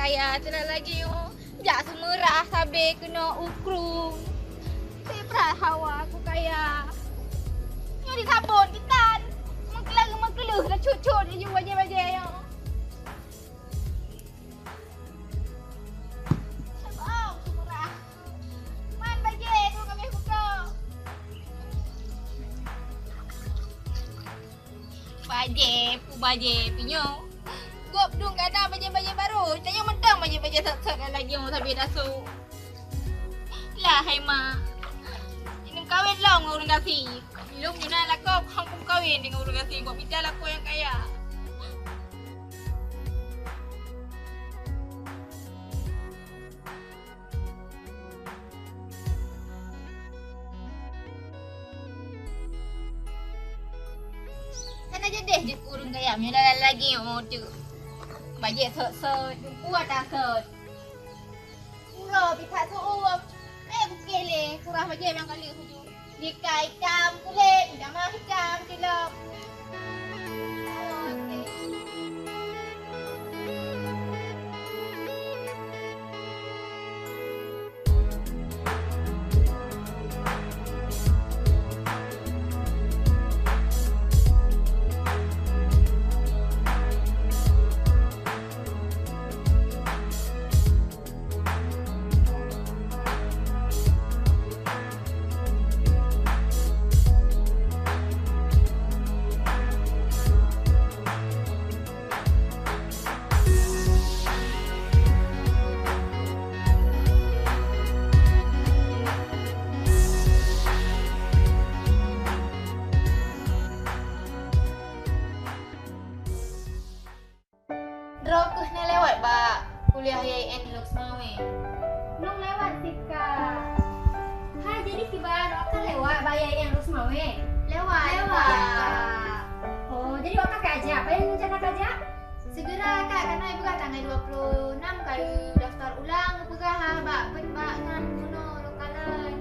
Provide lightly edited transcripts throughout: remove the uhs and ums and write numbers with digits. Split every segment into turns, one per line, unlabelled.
kaya tu nak lagi jak semerah sambil kena ukrung. Sebrat hawa aku kaya. Yo disabun kita. Mengkelah dah cucut je wajah-wajah yo. Sabau semerah. Man bagi tu kami buka. Baje pinyo. Gop dong kada baje baru. Tanya mentang baje set lagi yang sampai dah su. Lah hai mak. Ini kawin lah dengan orang kasih. Belum guna lah kau hangkum kawin dengan orang kasih. Buat minta lah kau yang kaya. Kan aja deh dia urung kaya. Mula lagi tu. Baje set. Jumpa dah set. Mula pihak suup. Bukele kurang baje memang kali hujung. Dikai kam kulit, dah mah kam tilap. Drokus ni lewat bak kuliah IAIN Lux Mawe.
Nung lewat Tika. Hai jadi kibar akan lewat IAIN Lux Mawe.
Lewat.
Oh jadi akan kerja apa yang rencana kerja?
Segera kak karena ibu kata tanggal 26 kali daftar ulang pegah bak dengan kuno lokalan.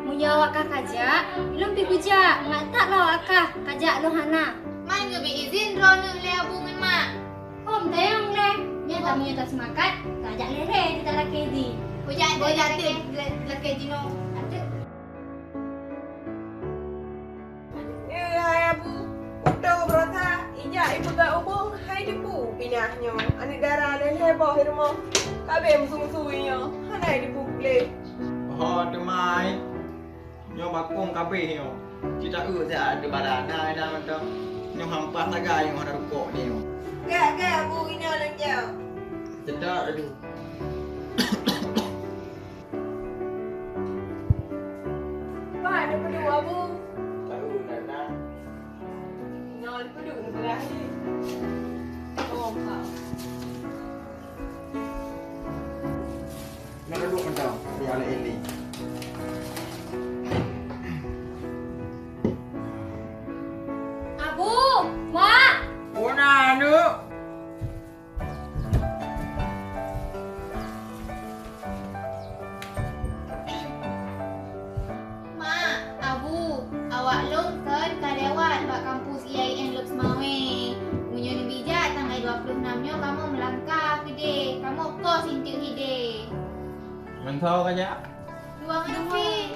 Munya awak kerja belum pergi kerja. Mak tak lah akah kerja lo hana.
Man ke izin drone le abungan mak.
Om tayang leh. Nya tamunya tak semangat. Kerja lere di dalam KD.
Bojak tu laki jino. Ada.
Hai abu, udah berota. Ija ibu gak ubung, hai dipu pinahnya. Ani darah dan heboh rumah. Kabe musuh-musuhnya. Hanai dipu boleh.
Oh, demai. Nyo bakung kabeh nyo. Kita saya ada badana dah macam. Nyo hampas lagai yang ada rukuk ni.
Gak abu ini orang jauh.
Sedap aduh.
Wah, ada pedul abu.
Tahu dah.
Nol pedul berakhir. Oh, kau.
Nak duduk macam dia oleh Eli.
Abu, mak.
Bona anu.
Mak, abu, awak long kan lewat bak kampus IAIN Lux Mawe. Punya ni bijak tanggal 26 nyo kamu melangkah hide. Kamu kos intik hide.
Mentau aja.
Luang nanti.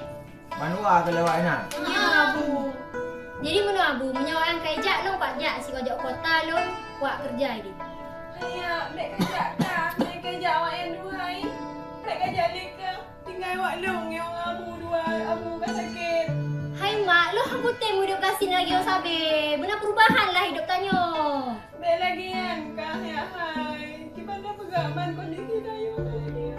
Manua ke lewat nak.
Ya abu.
Jadi mana abu punya orang kerja lo kerja si kerja kota lo buat kerja ini.
Ayah, mek kerja dah. Mek kerja awak yang dua ni. Mek kerja leka. Tinggal awak long yang abu dua. Abu kan sakit.
Hai mak, lo hang putih hidup kasih lagi o sabe. Benar perubahan lah hidup tanyo.
Mek lagi kan kah ya hai. Gimana pegaman kondisi dayu tadi?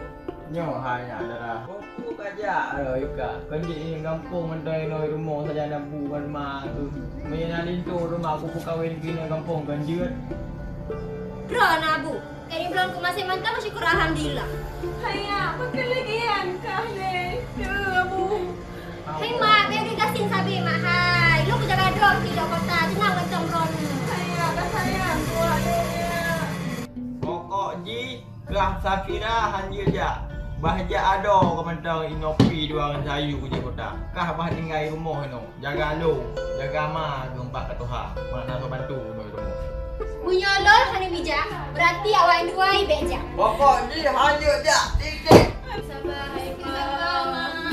Nyo hai nak darah. Aku kerja lo yuka. Kerja ni kampung mandai noi rumah saja nak bukan rumah tu. Main lintu rumah aku kawin kini kampung ganjut.
Bro na abu. Kali bulan ke masih mantap masih kurang alhamdulillah.
Hai, makan lagi kan kah le? Tuh abu.
Hai mak, biar dikasih sabe mak hai. Lo kerja gadong di kota senang macam ron.
Saya, dah saya. Buat dia.
Pokok ji kerah Safira hanya je. Bahja ada kementang inopi dua orang sayu je kota. Kah bah tinggal rumah no. Jaga lu, jaga ma gempak ke Tuhan. Mana so bantu no rumah.
Punya lol hanya bijak. Berarti awak yang dua ibek je.
Pokok ni hanya je titik.
Sabar, hai
Sabar,
mak.
Mak.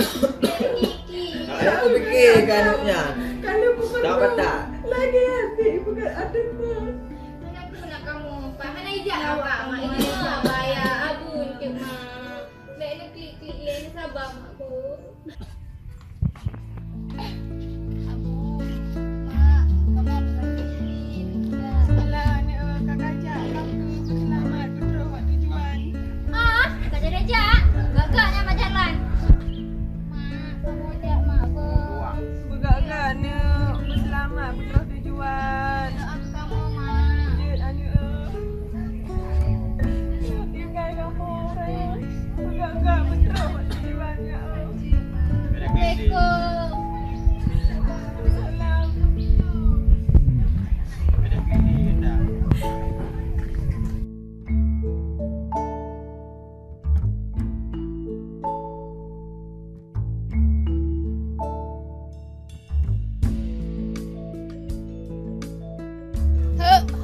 Kiki.
Aku fikirkan nuknya.
Kalau bukan
Dapat tak?
lagi hati bukan ada pun.
Kenapa nak kamu? Pak Hana ijak awak. Mak ini tak bayar. Abun ke mak. Baik nak klik-klik dia ni sabar mak aku.
Abu, Mak, kamu lagi.
Alah, ni kakak ajak aku selamat betul buat tujuan.
Ah, tak ada rejak. Gagaknya mak jalan.
Mak, kamu ajak Mak apa?
Begak-gak ni selamat betul tujuan.
Doakan kamu, Mak.
Jut anu. Tinggal kamu orang. Begak-gak betul buat tujuan ya.
Assalamualaikum.
Salam.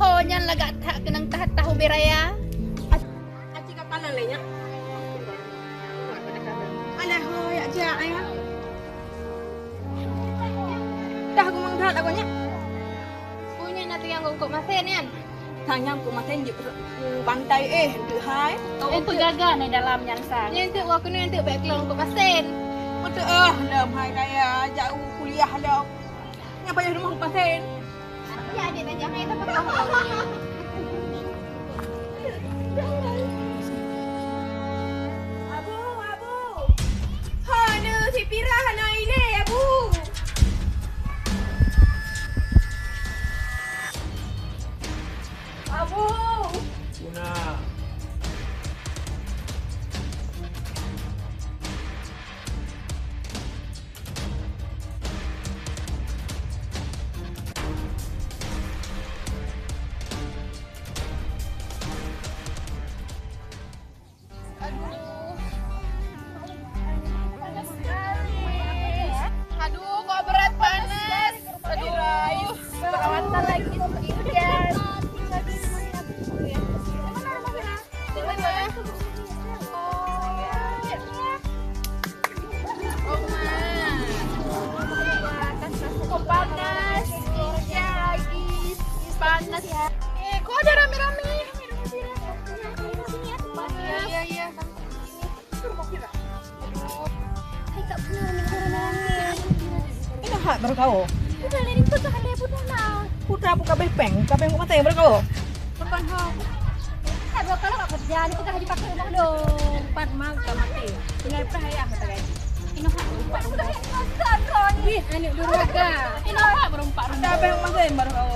Ho nyan lagak tak kenang tahu beraya.
Acik kapalan lainnya. Alah, ho ya ajak ya. Dah aku menghat aku nya.
Punya nanti yang kok masen yan.
Tanya aku makan je bantai tu hai.
Itu gagal ni dalam yang sang. Yang tu aku ni yang tu baik kelong kok masen.
Betul lam hai kaya jauh kuliah dah. Ngapa ya rumah pasen?
Ya adik tak jangan itu apa
Abu, abu. Ha ne si pirah na ini abu. Abu.
Puna.
Aduh, kok berat panas. Aduh, perawatan lagi seperti hujan. Kok panas? Ya lagi panas. Kok ada rame-rame? Iya, iya.
Hai tak pernah minta rame-rame.
Ini hak baru kau.
Udah dari tu kan dia pun nak.
Putra buka bepeng, kabeh kok mata baru kau.
Bukan hak. Tak berapa kalau kerja ni kita haji pakai rumah dong.
Empat mal tak mati. Tinggal perayaan kata gaji.
Ini hak berumpak rumah. Masak kau ni.
Anik dulu agak.
Ini apa berempat rumah?
Kabeh kok mata baru kau.